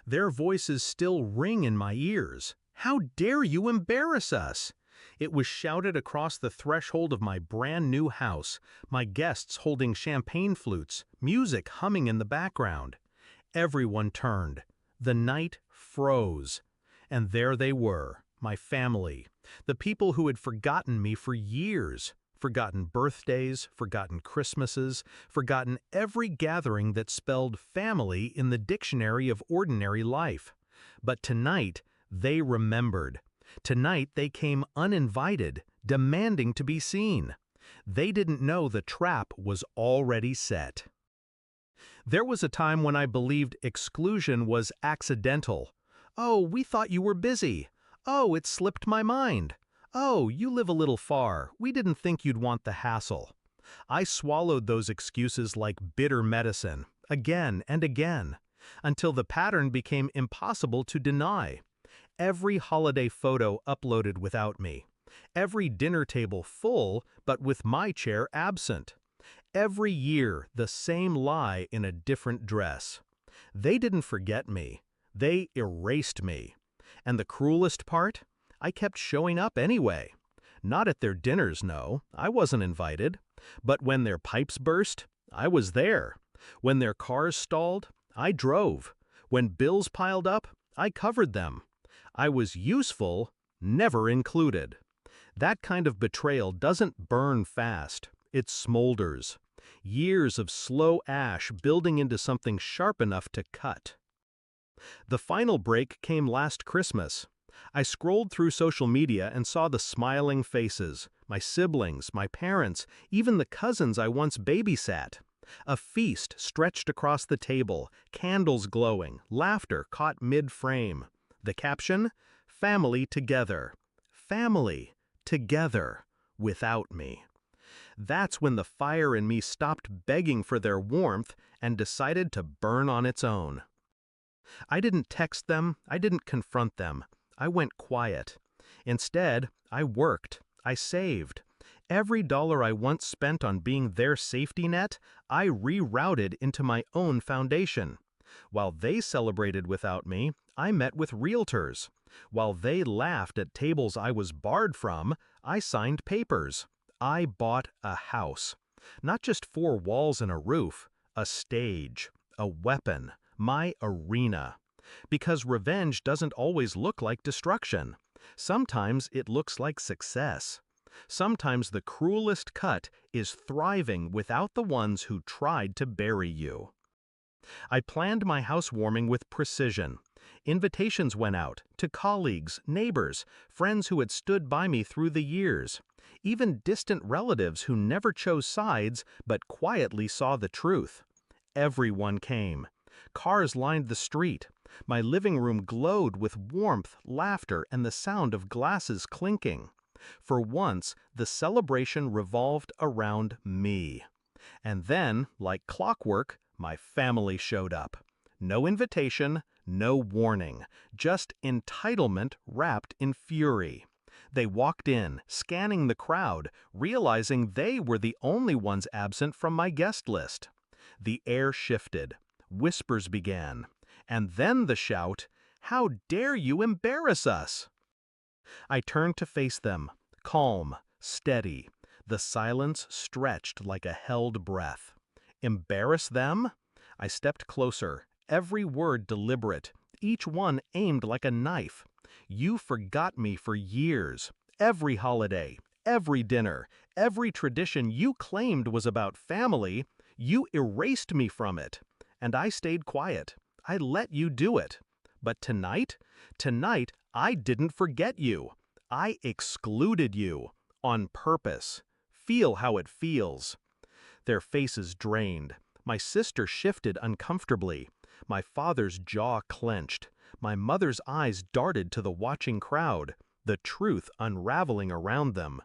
Their voices still ring in my ears. How dare you embarrass us? It was shouted across the threshold of my brand new house, my guests holding champagne flutes, music humming in the background. Everyone turned. The night froze. And there they were, my family, the people who had forgotten me for years, forgotten birthdays, forgotten Christmases, forgotten every gathering that spelled family in the dictionary of ordinary life. But tonight, they remembered. Tonight they came uninvited, demanding to be seen. They didn't know the trap was already set. There was a time when I believed exclusion was accidental. Oh, we thought you were busy. Oh, it slipped my mind. Oh, you live a little far. We didn't think you'd want the hassle. I swallowed those excuses like bitter medicine, again and again, until the pattern became impossible to deny. Every holiday photo uploaded without me. Every dinner table full, but with my chair absent. Every year, the same lie in a different dress. They didn't forget me. They erased me. And the cruelest part? I kept showing up anyway. Not at their dinners, no. I wasn't invited. But when their pipes burst, I was there. When their cars stalled, I drove. When bills piled up, I covered them. I was useful, never included. That kind of betrayal doesn't burn fast. It smolders. Years of slow ash building into something sharp enough to cut. The final break came last Christmas. I scrolled through social media and saw the smiling faces, my siblings, my parents, even the cousins I once babysat. A feast stretched across the table, candles glowing, laughter caught mid-frame. The caption? Family together. Family together without me. That's when the fire in me stopped begging for their warmth and decided to burn on its own. I didn't text them, I didn't confront them. I went quiet. Instead, I worked, I saved. Every dollar I once spent on being their safety net, I rerouted into my own foundation. While they celebrated without me, I met with realtors. While they laughed at tables I was barred from, I signed papers. I bought a house. Not just 4 walls and a roof, a stage, a weapon, my arena. Because revenge doesn't always look like destruction. Sometimes it looks like success. Sometimes the cruelest cut is thriving without the ones who tried to bury you. I planned my housewarming with precision. Invitations went out to colleagues, neighbors, friends who had stood by me through the years, even distant relatives who never chose sides but quietly saw the truth. Everyone came. Cars lined the street. My living room glowed with warmth, laughter, and the sound of glasses clinking. For once, the celebration revolved around me. And then, like clockwork, my family showed up. No invitation, no warning, just entitlement wrapped in fury. They walked in, scanning the crowd, realizing they were the only ones absent from my guest list. The air shifted. Whispers began. And then the shout, "How dare you embarrass us?" I turned to face them, calm, steady. The silence stretched like a held breath. Embarrass them? I stepped closer, every word deliberate, each one aimed like a knife. You forgot me for years. Every holiday, every dinner, every tradition you claimed was about family, you erased me from it. And I stayed quiet. I let you do it. But tonight, I didn't forget you. I excluded you. On purpose. Feel how it feels. Their faces drained. My sister shifted uncomfortably. My father's jaw clenched. My mother's eyes darted to the watching crowd, the truth unraveling around them.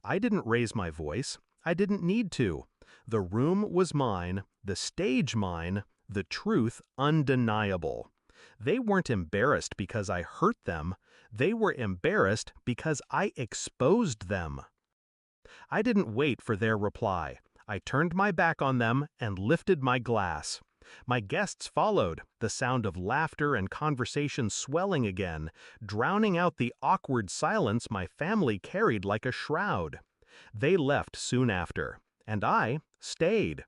I didn't raise my voice. I didn't need to. The room was mine, the stage mine, the truth undeniable. They weren't embarrassed because I hurt them. They were embarrassed because I exposed them. I didn't wait for their reply. I turned my back on them and lifted my glass. My guests followed, the sound of laughter and conversation swelling again, drowning out the awkward silence my family carried like a shroud. They left soon after, and I stayed.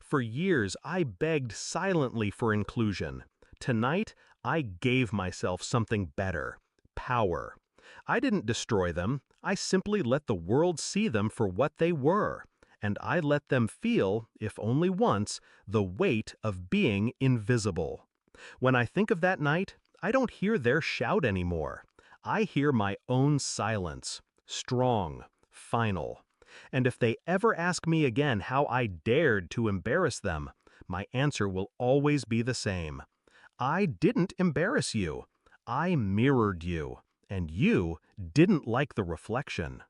For years, I begged silently for inclusion. Tonight, I gave myself something better: power. I didn't destroy them, I simply let the world see them for what they were. And I let them feel, if only once, the weight of being invisible. When I think of that night, I don't hear their shout anymore. I hear my own silence, strong, final. And if they ever ask me again how I dared to embarrass them, my answer will always be the same. I didn't embarrass you. I mirrored you, and you didn't like the reflection.